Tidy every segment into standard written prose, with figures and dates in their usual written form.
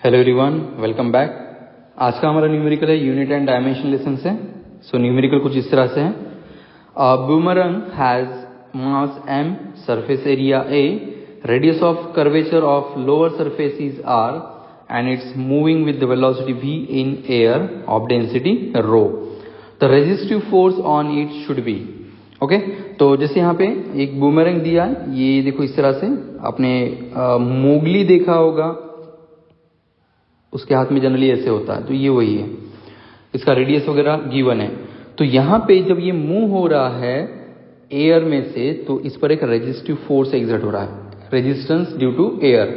Hello everyone, welcome back. आज का हमारा न्यूमेरिकल है यूनिट एंड डायमेंशन लेसन से। सो न्यूमेरिकल कुछ इस तरह से है। Boomerang has mass m, surface area a, radius of curvature of lower surface is r and it's moving with the velocity v in air of density rho. The resistive force on it should be okay तो जैसे यहाँ पे एक बूमरंग दिया है, ये देखो इस तरह से आपने मोगली देखा होगा, उसके हाथ में जनरली ऐसे होता है, तो ये वही है, इसका रेडियस वगैरह गिवन है। तो यहाँ पे जब ये मूव हो रहा है एयर में से, तो इस पर एक रेजिस्टिव फोर्स एग्जर्ट हो रहा है, रेजिस्टेंस ड्यू टू एयर।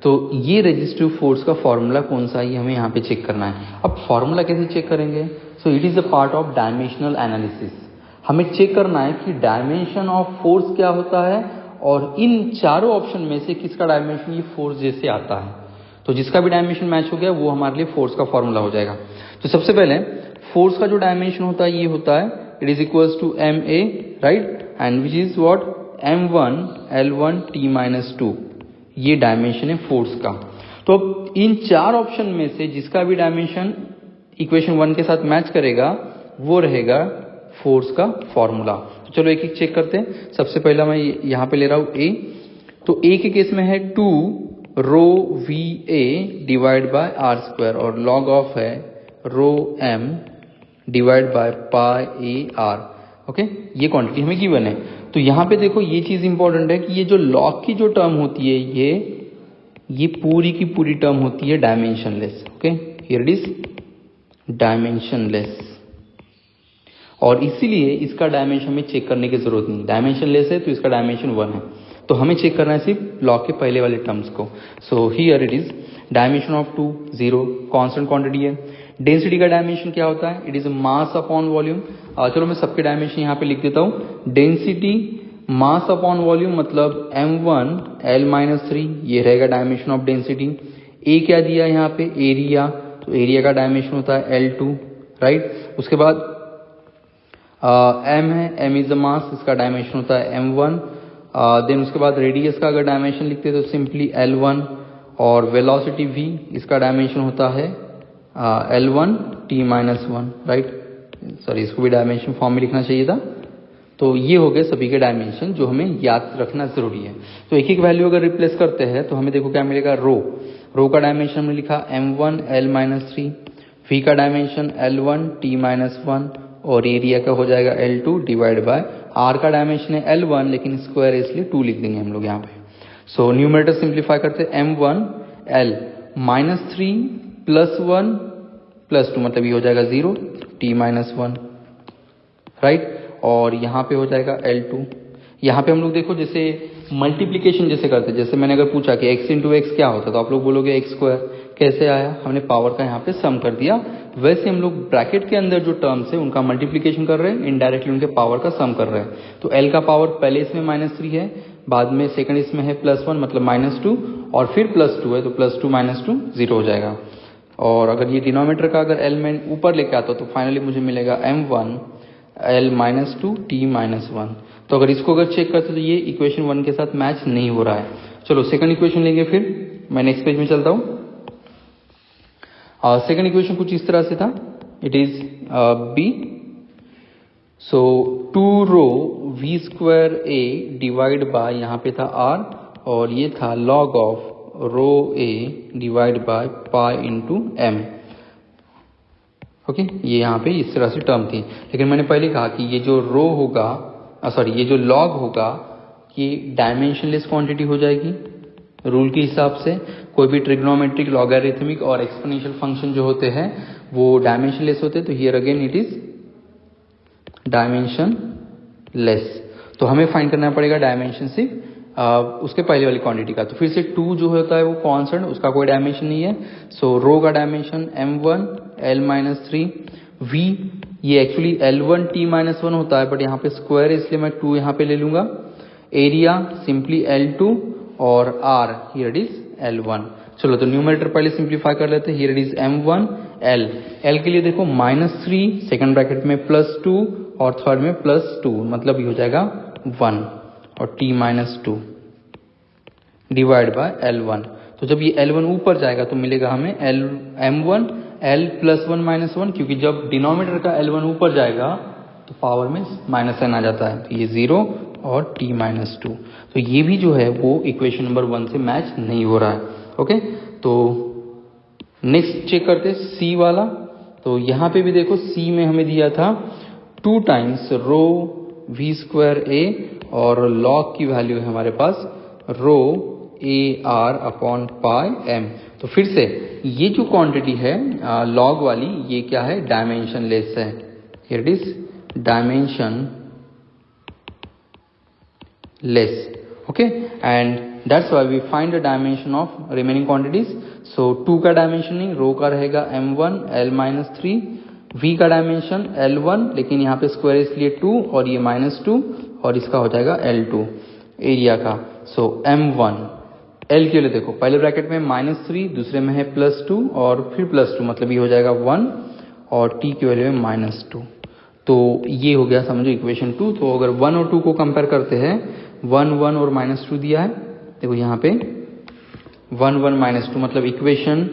तो ये रेजिस्टिव फोर्स का फॉर्मूला कौन सा है, ये हमें यहाँ पे चेक करना है। अब फॉर्मूला कैसे चेक करेंगे? So it is a part of dimensional analysis. हमें चेक करना है कि डायमेंशन ऑफ फोर्स क्या होता है और इन चारों ऑप्शन में से किसका डायमेंशन ये फोर्स जैसे आता है। तो जिसका भी डायमेंशन मैच हो गया वो हमारे लिए फोर्स का फॉर्मूला हो जाएगा। तो सबसे पहले फोर्स का जो डायमेंशन होता है ये होता है it is equals to M A, right, and which is what m1 l1 t-2, ये डायमेंशन है फोर्स का। तो अब इन चार ऑप्शन में से जिसका भी डायमेंशन इक्वेशन 1 के साथ मैच करेगा वो रहेगा फोर्स का फॉर्मूला। तो चलो एक एक चेक करते हैं। सबसे पहला मैं यहाँ पे ले रहा हूँ ए। तो ए के केस में है 2 rho V A divide by R square और लॉग ऑफ है rho M divide by pi A R. Okay, ये क्वांटिटी हमें गिवन है। तो यहाँ पे देखो ये चीज इंपॉर्टेंट है कि ये जो लॉग की जो टर्म होती है ये पूरी की पूरी टर्म होती है dimensionless. Okay, here it is dimensionless, और इसीलिए इसका डायमेंशन हमें चेक करने की जरूरत नहीं। डायमेंशनलेस है तो इसका डायमेंशन 1 है, तो हमें चेक करना है सिर्फ लॉग के पहले वाले टर्म्स को। So here it is dimension of 2 0, constant quantity है। डेंसिटी का डायमेंशन क्या होता है? It is mass upon volume. चलो मैं सबके डायमेंशन यहाँ पे लिख देता हूँ। डेंसिटी मास अपॉन वॉल्यूम मतलब m1 l-3, ये रहेगा डायमेंशन ऑफ डेंसिटी। ए क्या दिया है यहाँ पे? एरिया, तो एरिया का डायमेंशन होता है l2, राइट। उसके बाद m है, m इज द मास, इसका डायमेंशन होता है m1। देन उसके बाद रेडियस का अगर डायमेंशन लिखते हैं तो सिंपली l1, और वेलोसिटी v, इसका डायमेंशन होता है l1 t-1, राइट। सॉरी, इसको भी डायमेंशन फॉर्म में लिखना चाहिए था। तो ये हो गए सभी के डायमेंशन जो हमें याद रखना जरूरी है। तो एक एक वैल्यू अगर रिप्लेस करते हैं तो हमें देखो क्या मिलेगा। रो का डायमेंशन हमने लिखा m1 l-3, v का डायमेंशन l1 t-1, और एरिया का हो जाएगा l2 डिवाइड बाय r का डायमेंशन है l1, लेकिन स्क्वायर है इसलिए 2 लिख देंगे हम लोग यहाँ पे। सो न्यूमरेटर सिंप्लीफाई करते हैं m1 l-3 +1 +2 मतलब ये हो जाएगा 0 t-1, राइट, और यहाँ पे हो जाएगा l2। यहाँ पे हम लोग देखो जैसे मल्टीप्लीकेशन जैसे करते, जैसे मैंने अगर पूछा कि x इंटू एक्स क्या होता है तो आप लोग बोलोगे x²। कैसे आया? हमने पावर का यहाँ पे सम कर दिया। वैसे हम लोग ब्रैकेट के अंदर जो टर्म्स है उनका मल्टीप्लीकेशन कर रहे हैं, इनडायरेक्टली उनके पावर का सम कर रहे हैं। तो l का पावर पहले इसमें -3 है, बाद में सेकंड इसमें है +1 मतलब -2, और फिर +2 है तो +2 -2 0 हो जाएगा। और अगर ये डिनोमिनेटर का अगर l में ऊपर लेके आता तो फाइनली मुझे मिलेगा m1 l-2 t-1। तो अगर इसको अगर चेक करते तो ये इक्वेशन 1 के साथ मैच नहीं हो रहा है। चलो सेकंड इक्वेशन लेंगे, फिर मैं नेक्स्ट पेज में चलता हूँ। सेकंड इक्वेशन कुछ इस तरह से था, it is b। So 2 rho v square a divide by यहाँ पे था r, और ये था log of rho a divide by pi into m। Okay, ये यहाँ पे इस तरह से टर्म थी, लेकिन मैंने पहले कहा कि ये जो रो होगा, ये जो लॉग होगा ये डायमेंशनलेस क्वांटिटी हो जाएगी। रूल के हिसाब से कोई भी ट्रिग्नोमेट्रिक, लॉगरिथमिक और एक्सपोनेंशियल फंक्शन जो होते हैं वो डायमेंशनलेस होते हैं। तो here again it is dimensionless. तो हमें फाइंड करना पड़ेगा डायमेंशन सिर्फ उसके पहले वाली क्वांटिटी का। तो फिर से 2 जो होता है वो कांस्टेंट, उसका कोई डायमेंशन नहीं है। सो रो का डायमेंशन m1 l-3, v ये एक्चुअली l1 t-1 होता है, बट यहाँ पे स्क्वायर है इसलिए मैं 2 यहाँ पे ले लूंगा। एरिया सिंपली l2, और r हियर इज l1। चलो तो न्यूमरेटर पहले सिंप्लीफाई कर लेते हैं। हियर इज m1 l के लिए देखो -3, सेकंड ब्रैकेट में +2 और थर्ड में +2 मतलब ये हो जाएगा 1, और t-2 डिवाइड बाय l1। तो जब ये L1 ऊपर जाएगा तो मिलेगा हमें M1 L + 1 - 1, क्योंकि जब डिनोमिनेटर का L1 ऊपर जाएगा तो पावर में -n आ जाता है, तो ये 0 और t - 2। तो ये भी जो है वो इक्वेशन नंबर 1 से मैच नहीं हो रहा है। ओके, तो नेक्स्ट चेक करते C वाला। तो यहाँ पे भी देखो C में हमें दिया था 2 टाइम्स रो v²a और log की वैल्यू है हमारे पास रो AR/πm। तो फिर से ये जो क्वांटिटी है log वाली, ये क्या है, डायमेंशनलेस है। Here it is dimensionless, okay, and that's why we find the dimension of remaining quantities. So 2 का डायमेंशनिंग रो का रहेगा m1 L - 3, v का डायमेंशन L1, लेकिन यहाँ पे स्क्वायर इसलिए 2 और ये -2 और इसका हो जाएगा L2 एरिया का। सो m1 L के लिए देखो पहले ब्रैकेट में -3, दूसरे में है +2 और फिर +2, मतलब ये हो जाएगा 1 और t की वैल्यू में -2। तो ये हो गया समझो इक्वेशन 2। तो अगर 1 और 2 को कंपेयर करते हैं, 1 1 और -2 दिया है, देखो यहाँ पे 1 1 -2, मतलब इक्वेशन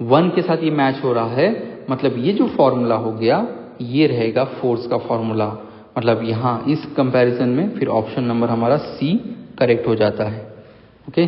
1 के साथ ये मैच हो रहा है। मतलब ये जो फॉर्मूला हो गया ये रहेगा फोर्स का फॉर्मूला। मतलब यहाँ इस कंपैरिजन में फिर ऑप्शन नंबर हमारा C करेक्ट हो जाता है। ओके।